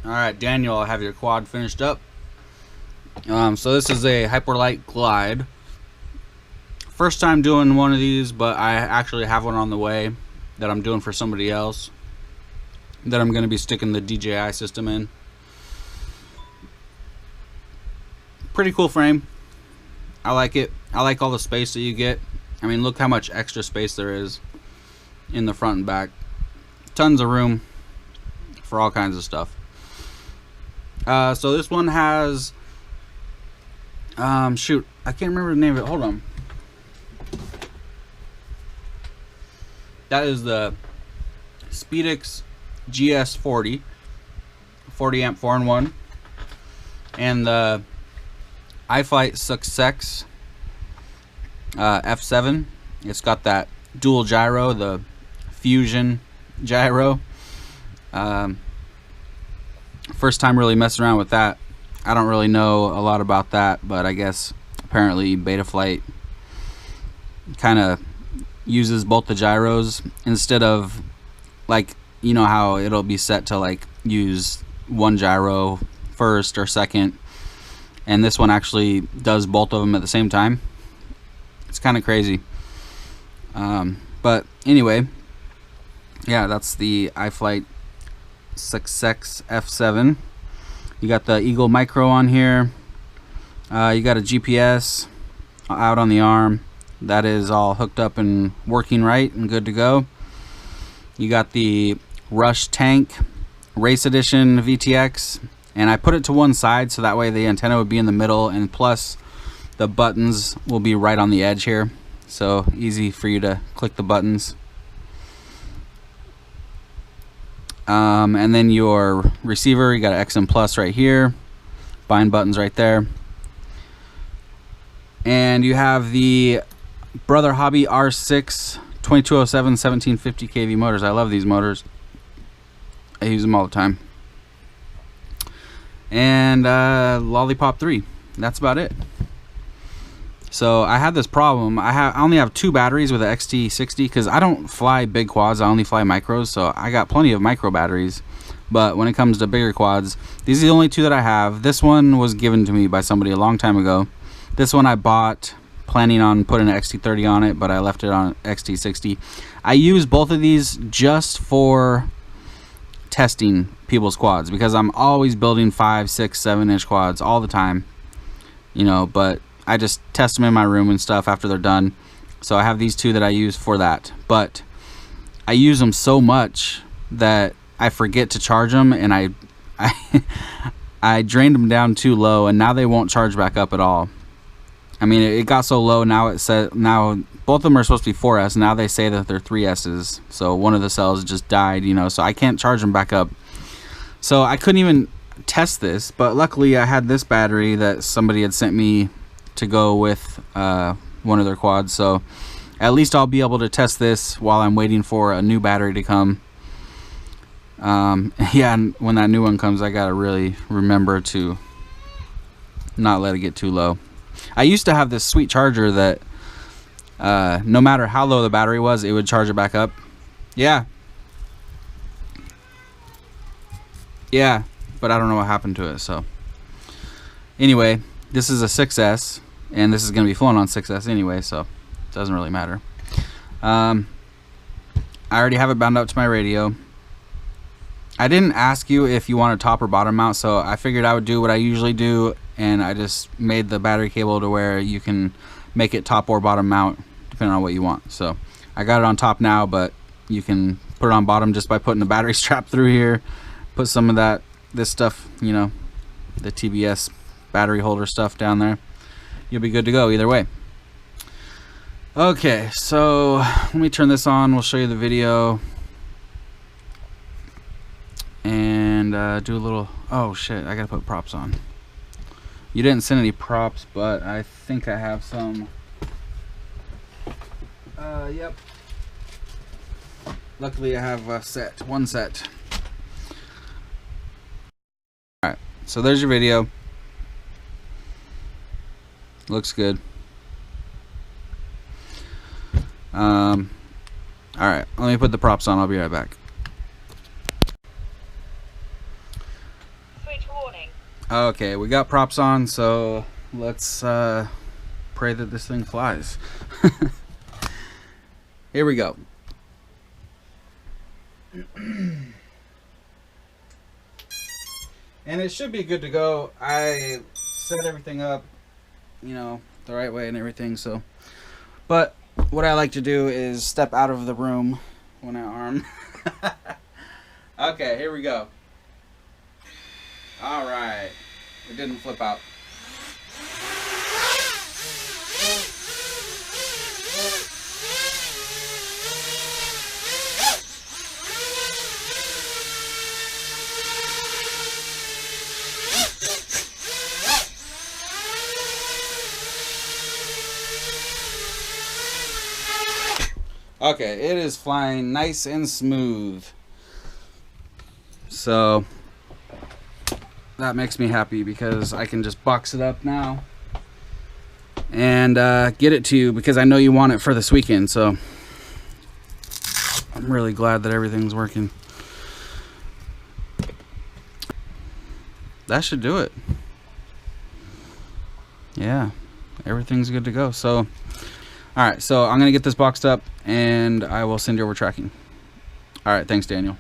Alright, Daniel, I have your quad finished up. So this is a Hyperlite Glide. First time doing one of these, but I actually have one on the way that I'm doing for somebody else that I'm going to be sticking the DJI system in. Pretty cool frame. I like it. I like all the space that you get. I mean, look how much extra space there is in the front and back. Tons of room for all kinds of stuff. So this one has shoot, I can't remember the name of it. Hold on. That is the Speedix GS40 40 amp 4-in-1 and the iFlight Success F7. It's got that dual gyro, the Fusion gyro. First time really messing around with that. I don't really know a lot about that, but I guess apparently Betaflight kind of uses both the gyros instead of, like, you know how it'll be set to like use one gyro first or second, and this one actually does both of them at the same time. It's kind of crazy. But anyway, yeah, that's the iFlight Success F7. You got the Eagle Micro on here. You got a GPS out on the arm. That is all hooked up and working right and good to go. You got the Rush Tank Race Edition VTX, and I put it to one side so that way the antenna would be in the middle, and plus the buttons will be right on the edge here, so easy for you to click the buttons. And then your receiver, you got an XM Plus right here, bind buttons right there, and you have the Brother Hobby R6 2207 1750 kV motors. I love these motors. I use them all the time. And Lollipop 3. That's about it. So I had this problem. I only have 2 batteries with the XT60 because I don't fly big quads. I only fly micros, so I got plenty of micro batteries. But when it comes to bigger quads, these are the only 2 that I have. This one was given to me by somebody a long time ago. This one I bought planning on putting an XT30 on it, but I left it on XT60. I use both of these just for testing people's quads because I'm always building 5, 6, 7 inch quads all the time, you know, but I just test them in my room and stuff after they're done. So I have these 2 that I use for that, but I use them so much that I forget to charge them, and I drained them down too low, and now they won't charge back up at all. I mean, it got so low now. It said now both of them are supposed to be 4S. Now they say that they're 3S's. So one of the cells just died, you know. So I can't charge them back up. So I couldn't even test this. But luckily, I had this battery that somebody had sent me to go with one of their quads. So at least I'll be able to test this while I'm waiting for a new battery to come. Yeah, and when that new one comes, I gotta really remember to not let it get too low. I used to have this sweet charger that no matter how low the battery was, it would charge it back up. Yeah, but I don't know what happened to it. So anyway, this is a 6S, and this is going to be flown on 6S anyway, so it doesn't really matter. I already have it bound up to my radio. I didn't ask you if you want a top or bottom mount, so I figured I would do what I usually do, and I just made the battery cable to where you can make it top or bottom mount depending on what you want. So I got it on top now, but you can put it on bottom just by putting the battery strap through here, put some of this stuff, you know, the TBS battery holder stuff down there. You'll be good to go either way. Okay, so let me turn this on. We'll show you the video and do a little, oh shit, I gotta put props on. You didn't send any props, but I think I have some. Yep. Luckily I have one set. Alright, so there's your video. Looks good. Alright, let me put the props on. I'll be right back. warning. Okay, we got props on, so let's pray that this thing flies. Here we go. And it should be good to go. I set everything up, you know, the right way and everything, so. But what I like to do is step out of the room when I arm. Okay, here we go. All right. It didn't flip out. Okay, it is flying nice and smooth. So that makes me happy because I can just box it up now and get it to you because I know you want it for this weekend. So I'm really glad that everything's working. That should do it. Yeah, everything's good to go. So all right, so I'm gonna get this boxed up and I will send you over tracking. All right, thanks, Daniel.